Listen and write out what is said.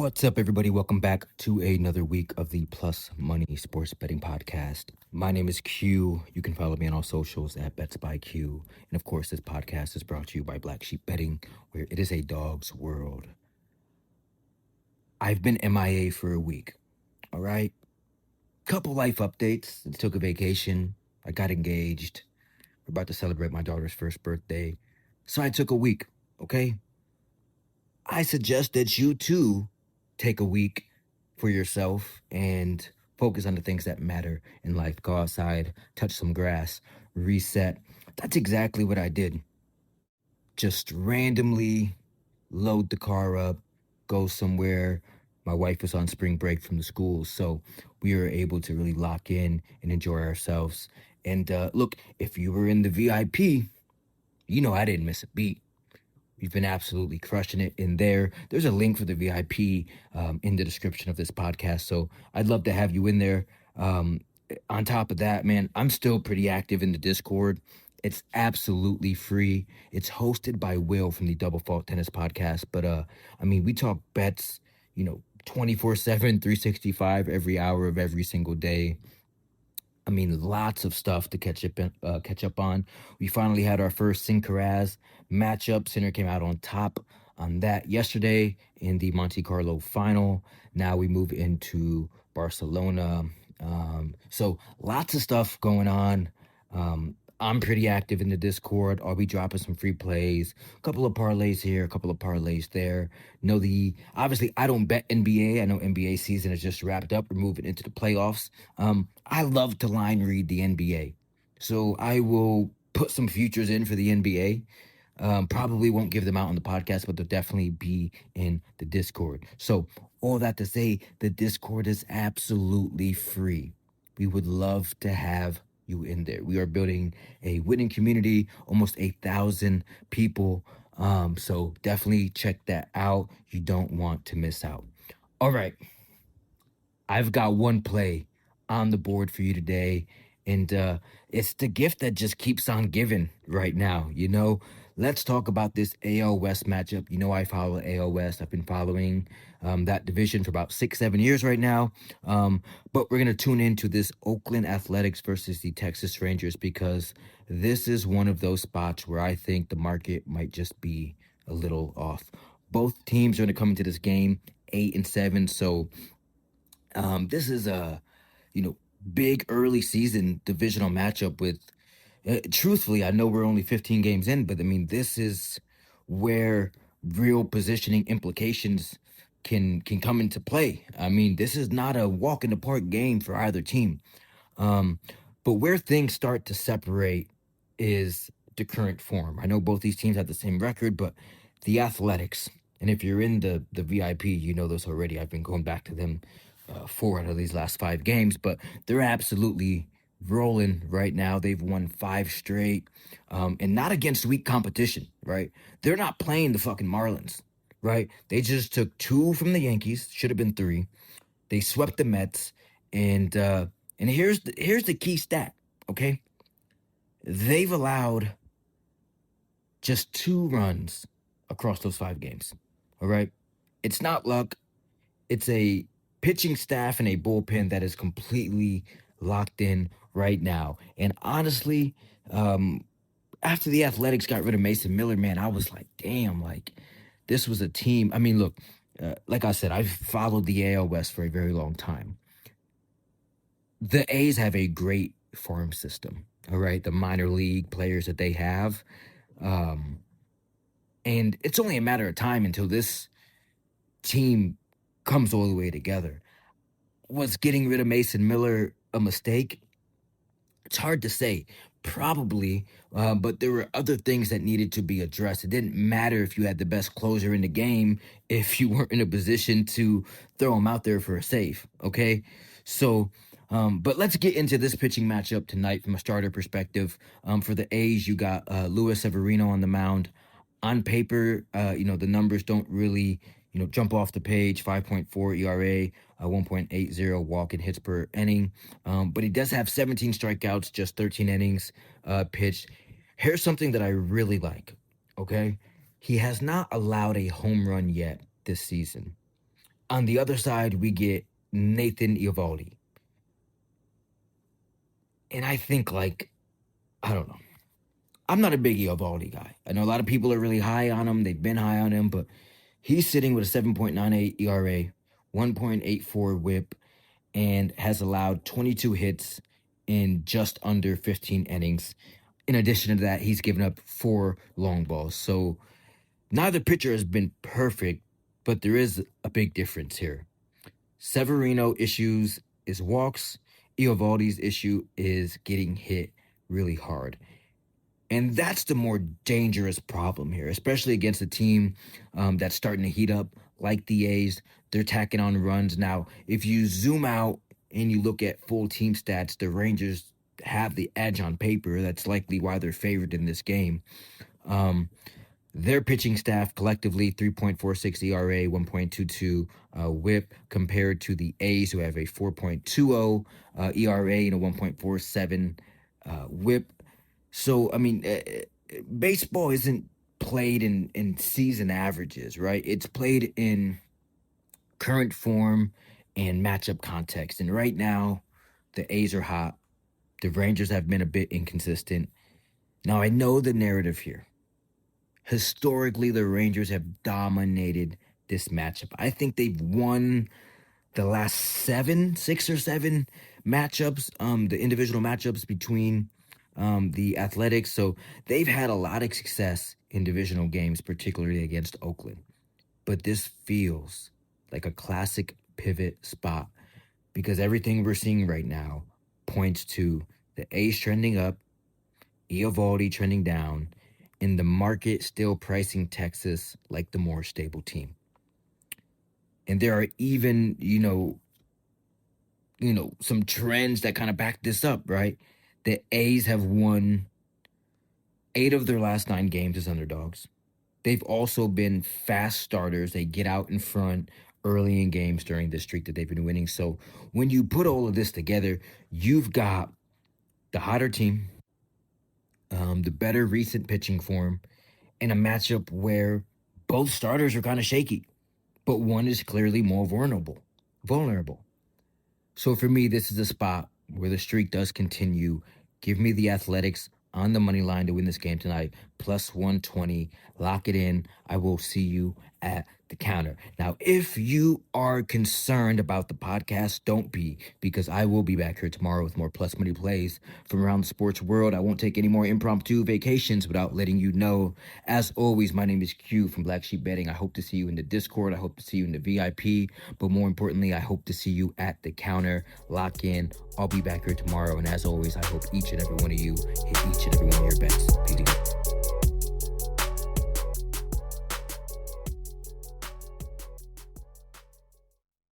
What's up, everybody? Welcome back to another week of the Plus Money Sports Betting Podcast. My name is Q. You can follow me on all socials at Bets by Q. And of course, this podcast is brought to you by Black Sheep Betting, where it is a dog's world. I've been MIA for a week, all right? Couple life updates. I took a vacation. I got engaged. We're about to celebrate my daughter's first birthday. So I took a week, okay? I suggest that you too take a week for yourself and focus on the things that matter in life. Go outside, touch some grass, reset. That's exactly what I did. Just randomly load the car up, go somewhere. My wife was on spring break from the school, so we were able to really lock in and enjoy ourselves. And look, if you were in the VIP, you know I didn't miss a beat. We've been absolutely crushing it in there. There's a link for the VIP in the description of this podcast. So I'd love to have you in there. On top of that, man, I'm still pretty active in the Discord. It's absolutely free. It's hosted by Will from the Double Fault Tennis Podcast. But I mean, we talk bets, 24/7, 365, every hour of every single day. I mean, lots of stuff to catch up on. We finally had our first Sincaraz matchup. Sinner came out on top on that yesterday in the Monte Carlo final. Now we move into Barcelona. So lots of stuff going on. I'm pretty active in the Discord. I'll be dropping some free plays, a couple of parlays here, a couple of parlays there. Obviously I don't bet NBA. I know NBA season is just wrapped up. We're moving into the playoffs. I love to line read the NBA. So I will put some futures in for the NBA. Probably won't give them out on the podcast, but they'll definitely be in the Discord. So all that to say, the Discord is absolutely free. We would love to have you in there. We are building a winning community, almost 8,000 people. So definitely check that out. You don't want to miss out. All right. I've got one play on the board for you today. And it's the gift that just keeps on giving right now. Let's talk about this AL West matchup. I follow AL West. I've been following that division for about 6-7 years right now. But we're going to tune into this Oakland Athletics versus the Texas Rangers because this is one of those spots where I think the market might just be a little off. Both teams are going to come into this game 8-7. So this is a, big early season divisional matchup with, truthfully, I know we're only 15 games in, but I mean, this is where real positioning implications can come into play. I mean, this is not a walk in the park game for either team. But where things start to separate is the current form. I know both these teams have the same record, but the Athletics, and if you're in the VIP, you know this already. I've been going back to them 4 out of these last 5 games, but they're absolutely rolling right now. They've won 5 straight, and not against weak competition, right? They're not playing the fucking Marlins, right? They just took 2 from the Yankees, should have been 3. They swept the Mets, and here's the key stat, okay? They've allowed just 2 runs across those 5 games, all right? It's not luck. It's a pitching staff and a bullpen that is completely locked in right now. And honestly, after the Athletics got rid of Mason Miller, man, I was like, damn, like this was a team. I mean, look, like I said, I've followed the AL West for a very long time. The A's have a great farm system, all right? The minor league players that they have. And it's only a matter of time until this team comes all the way together. Was getting rid of Mason Miller a mistake? It's hard to say. Probably, but there were other things that needed to be addressed. It didn't matter if you had the best closer in the game if you weren't in a position to throw him out there for a save, okay? So, but let's get into this pitching matchup tonight from a starter perspective. For the A's, you got Luis Severino on the mound. On paper, the numbers don't really, jump off the page. 5.4 ERA, 1.80 walk and hits per inning. But he does have 17 strikeouts, just 13 innings pitched. Here's something that I really like, okay? He has not allowed a home run yet this season. On the other side, we get Nathan Eovaldi. And I think, like, I don't know. I'm not a big Eovaldi guy. I know a lot of people are really high on him. They've been high on him, but he's sitting with a 7.98 ERA, 1.84 whip, and has allowed 22 hits in just under 15 innings. In addition to that, he's given up 4 long balls. So neither pitcher has been perfect, but there is a big difference here. Severino issues is walks. Eovaldi's issue is getting hit really hard. And that's the more dangerous problem here, especially against a team that's starting to heat up like the A's. They're tacking on runs. Now, if you zoom out and you look at full team stats, the Rangers have the edge on paper. That's likely why they're favored in this game. Their pitching staff collectively 3.46 ERA, 1.22 whip, compared to the A's, who have a 4.20 ERA and a 1.47 whip. So, I mean, baseball isn't played in season averages, right? It's played in current form and matchup context. And right now, the A's are hot. The Rangers have been a bit inconsistent. Now, I know the narrative here. Historically, the Rangers have dominated this matchup. I think they've won the last 6 or 7 matchups, the individual matchups between the Athletics. So they've had a lot of success in divisional games, particularly against Oakland. But this feels like a classic pivot spot because everything we're seeing right now points to the A's trending up, Eovaldi trending down, and the market still pricing Texas like the more stable team. And there are even, some trends that kind of back this up, right? The A's have won 8 of their last 9 games as underdogs. They've also been fast starters. They get out in front early in games during the streak that they've been winning. So when you put all of this together, you've got the hotter team, the better recent pitching form, and a matchup where both starters are kind of shaky, but one is clearly more vulnerable. So for me, this is a spot where the streak does continue. Give me the Athletics on the money line to win this game tonight, plus 120. Lock it in. I will see you at the counter. Now, if you are concerned about the podcast, don't be, because I will be back here tomorrow with more plus money plays from around the sports world. I won't take any more impromptu vacations without letting you know. As always, my name is Q from Black Sheep Betting. I hope to see you in the Discord. I hope to see you in the VIP. But more importantly, I hope to see you at the counter. Lock in. I'll be back here tomorrow. And as always, I hope each and every one of you hit each and every one of your bets. Peace.